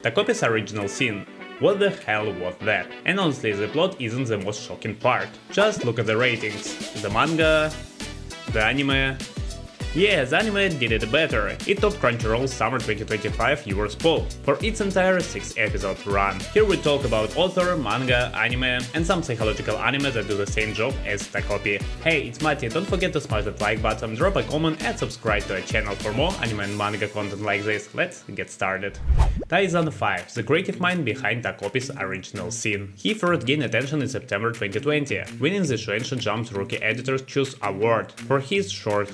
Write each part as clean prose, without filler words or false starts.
Takopi's original scene. What the hell was that? And honestly, the plot isn't the most shocking part. Just look at the ratings. The manga, the anime. Yeah, the anime did it better. It topped Crunchyroll's Summer 2025 viewers poll for its entire 6-episode run. Here we talk about author, manga, anime, and some psychological anime that do the same job as Takopi. Hey, it's Matty, don't forget to smash that like button, drop a comment and subscribe to our channel for more anime and manga content like this. Let's get started. Taizan 5, the creative mind behind Takopi's original scene. He first gained attention in September 2020, winning the Shueisha Jump's Rookie Editor's Choice Award for his short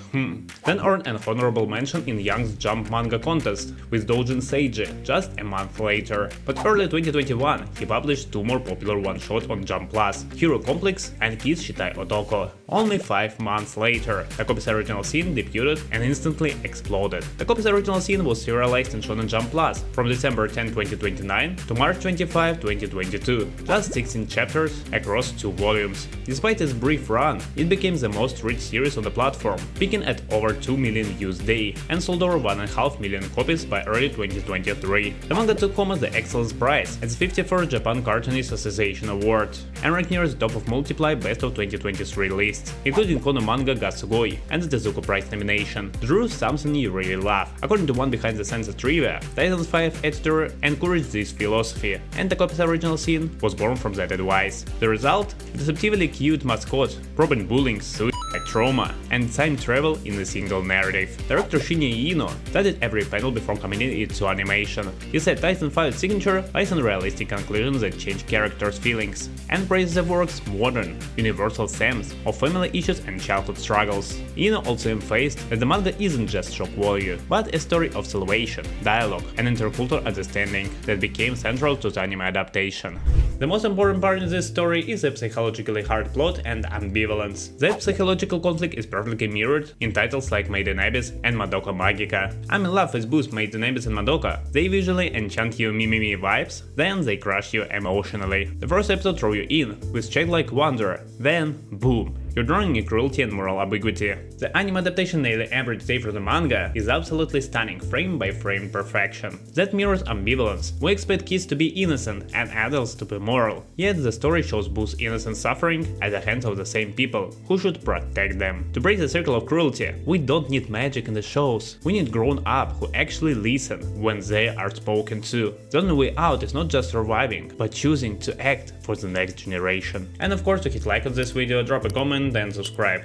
then earned an honorable mention in Young's Jump manga contest with Doujin Seiji just a month later. But early 2021 he published two more popular one-shot on Jump Plus, Hero Complex and Kiss Shitai Otoko. Only 5 months later, Takopi's original scene debuted and instantly exploded. Takopi's original scene was serialized in Shonen Jump Plus from December 10, 2029 to March 25, 2022, just 16 chapters across 2 volumes. Despite its brief run, it became the most read series on the platform, peaking at over 2 million views a day and sold over 1.5 million copies by early 2023. The manga took home the Excellence Prize at the 54th Japan Cartoonist Association Award and ranked near the top of Multiply Best of 2023 lists, including Kono manga Ga Sugoi and the Tezuka Prize nomination. Drew something you really love. According to one behind the scenes trivia, Titan's 5 editor encouraged this philosophy, and Takopi's original scene was born from that advice. The result? A deceptively cute mascot, probing bullying, suicide, trauma, and time travel in a single narrative. Director Shinya Ino studied every panel before committing it to animation. He said Titan 5's signature lies in realistic conclusions that change characters' feelings, and praises the work's modern, universal themes of family issues and childhood struggles. Ino also emphasized that the manga isn't just shock value, but a story of salvation, dialogue, and intercultural understanding that became central to the anime adaptation. The most important part in this story is the psychologically hard plot and ambivalence. That psychological conflict is perfectly mirrored in titles like Maiden Abyss and Madoka Magica. I'm in love with both Maiden Abyss and Madoka. They visually enchant you mimimi vibes, then they crush you emotionally. The first episode throws you in with childlike wonder, then boom, you're drawing in cruelty and moral ambiguity. The anime adaptation nearly every day from the manga is absolutely stunning, frame by frame perfection. That mirrors ambivalence. We expect kids to be innocent and adults to be moral, yet the story shows both innocent suffering at the hands of the same people who should protect them. To break the circle of cruelty, we don't need magic in the shows. We need grown-up who actually listen when they are spoken to. The only way out is not just surviving, but choosing to act for the next generation. And of course, to hit like on this video, drop a comment and subscribe.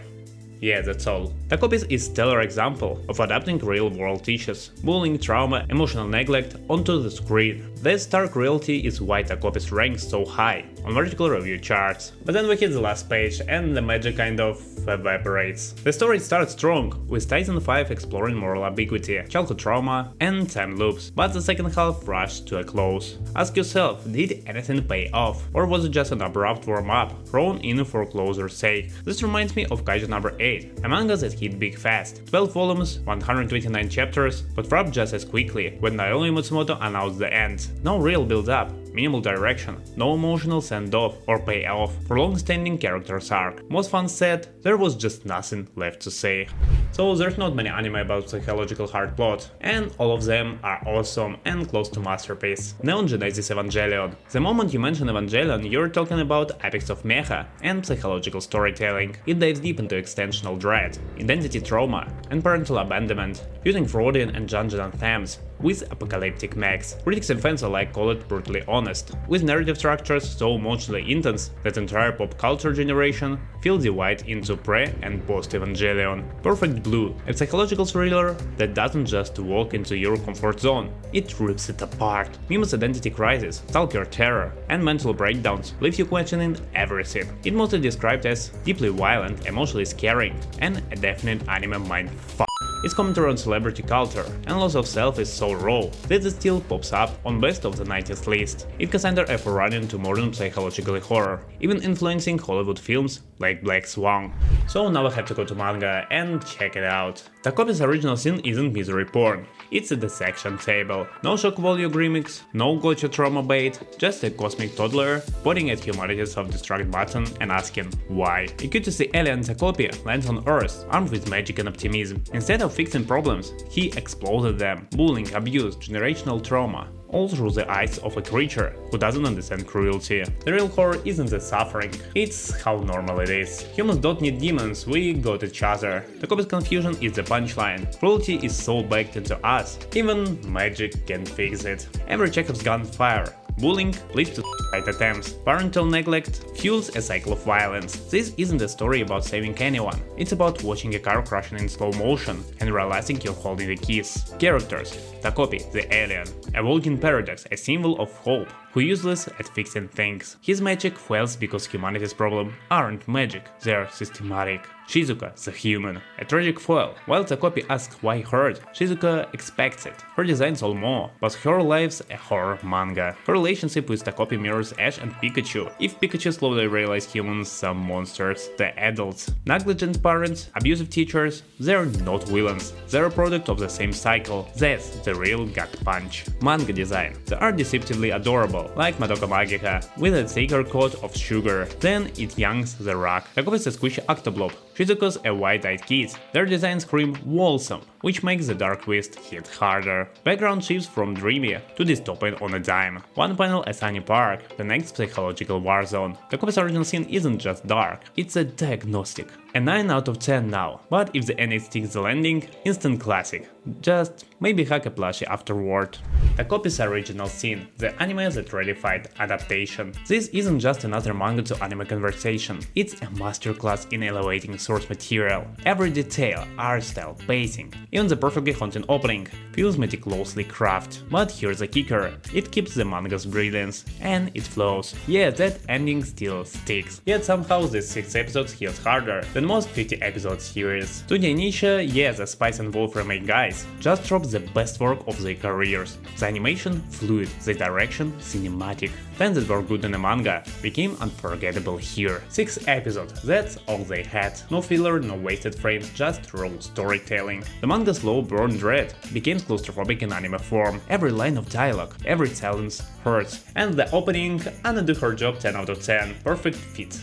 Yeah, that's all. Takopi is a stellar example of adapting real-world issues, bullying, trauma, emotional neglect onto the screen. That stark reality is why Takopi ranks so high on vertical review charts. But then we hit the last page and the magic kind of evaporates. The story starts strong, with Titan 5 exploring moral ambiguity, childhood trauma, and time loops, but the second half rushed to a close. Ask yourself, did anything pay off, or was it just an abrupt warm-up, thrown in for closer's sake? This reminds me of Kaiju number 8, a manga that hit big fast. 12 volumes, 129 chapters, but dropped just as quickly when Naomi Matsumoto announced the end. No real build-up, minimal direction, no emotional send-off or payoff for long-standing character's arc. Most fans said there was just nothing left to say. So there's not many anime about psychological hard plot, and all of them are awesome and close to masterpiece. Neon Genesis Evangelion. The moment you mention Evangelion, you're talking about epics of mecha and psychological storytelling. It dives deep into existential dread, identity trauma, and parental abandonment, using Freudian and Jungian themes with apocalyptic mechs. Critics and fans alike call it brutally honest, with narrative structures so emotionally intense that entire pop culture generation feel divided into pre- and post-Evangelion. Perfect Blue, a psychological thriller that doesn't just walk into your comfort zone, it rips it apart. Mima's identity crisis, stalker terror, and mental breakdowns leave you questioning everything. It's mostly described as deeply violent, emotionally scaring, and a definite anime mindfuck. Its commentary on celebrity culture and loss of self is so raw that it still pops up on best of the 90s list. It can enter a forerunner to modern psychological horror, even influencing Hollywood films like Black Swan. So now I have to go to manga and check it out. Takopi's original scene isn't misery porn, it's a dissection table. No shock value gimmicks, no gotcha trauma bait, just a cosmic toddler pointing at humanity's self-destruct button and asking why. A cutesy alien Takopi lands on Earth armed with magic and optimism. Instead of fixing problems, he exploded them. Bullying, abuse, generational trauma. all through the eyes of a creature who doesn't understand cruelty. The real horror isn't the suffering, it's how normal it is. Humans don't need demons, we got each other. Takopi's confusion is the punchline. Cruelty is so baked into us, even magic can't fix it. Every Chekhov's gunfire. Bullying leads to suicide attempts. Parental neglect fuels a cycle of violence. This isn't a story about saving anyone. It's about watching a car crashing in slow motion and realizing you're holding the keys. Characters: Takopi, the alien, a walking paradox, a symbol of hope, who useless at fixing things. His magic fails because humanity's problems aren't magic, they're systematic. Shizuka, the human, a tragic foil. While Takopi asks why hurt, Shizuka expects it. Her design's all more, but her life's a horror manga. Her relationship with Takopi mirrors Ash and Pikachu. If Pikachu slowly realized humans some monsters, the adults. Negligent parents, abusive teachers, they're not villains. They're a product of the same cycle. That's the real gut punch. Manga design. They are deceptively adorable, like Madoka Magica, with a thicker coat of sugar. Then it youngs the rock. Takopi's a squishy octoblob. Shizuka's a wide-eyed kid. Their designs scream wholesome, which makes the dark twist hit harder. Background shifts from dreamy to dystopian on a dime. One panel a sunny park, the next psychological war zone. Takopi's original scene isn't just dark, it's a diagnostic. A 9 out of 10 now, but if the ending sticks the landing, instant classic. Just maybe hack a plushie afterward. Takopi's original scene, the anime that ratified adaptation. This isn't just another manga to anime conversation, it's a masterclass in elevating source material. Every detail, art style, pacing, even the perfectly haunting opening feels meticulously crafted. But here's the kicker, it keeps the manga's brilliance, and it flows. Yeah, that ending still sticks. Yet somehow this 6 episodes hits harder than most 50 episode series. To the Nisha, yeah, the Spice and Wolf remake guys just dropped the best work of their careers. The animation fluid, the direction cinematic. Fans that were good in the manga became unforgettable here. 6 episodes, that's all they had. No filler, no wasted frames, just raw storytelling. The manga's slow burn dread became claustrophobic in anime form. Every line of dialogue, every silence hurts. And the opening, Anna do her job 10 out of 10. Perfect fit.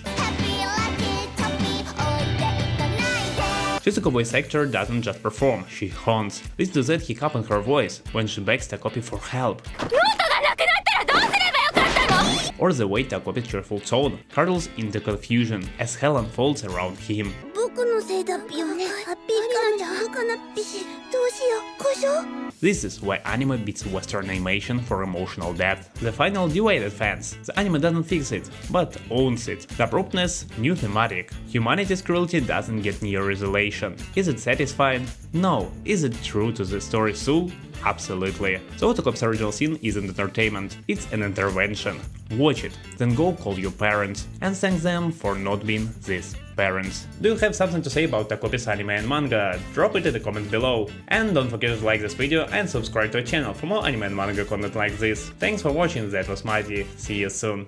Shizuka voice actor doesn't just perform, she haunts. This to that hiccup in her voice when she begs Takopi for help. Or the way Takopi's cheerful tone curdles into confusion as hell unfolds around him. This is why anime beats Western animation for emotional depth. The final duet fans. The anime doesn't fix it, but owns it. The abruptness, new thematic. Humanity's cruelty doesn't get near resolution. Is it satisfying? No. Is it true to the story's soul? Absolutely. So Takopi's original scene isn't entertainment, it's an intervention. Watch it, then go call your parents and thank them for not being these parents. Do you have something to say about Takopi's anime and manga? Drop it in the comment below. And don't forget to like this video and subscribe to our channel for more anime and manga content like this. Thanks for watching, that was Matty, see you soon.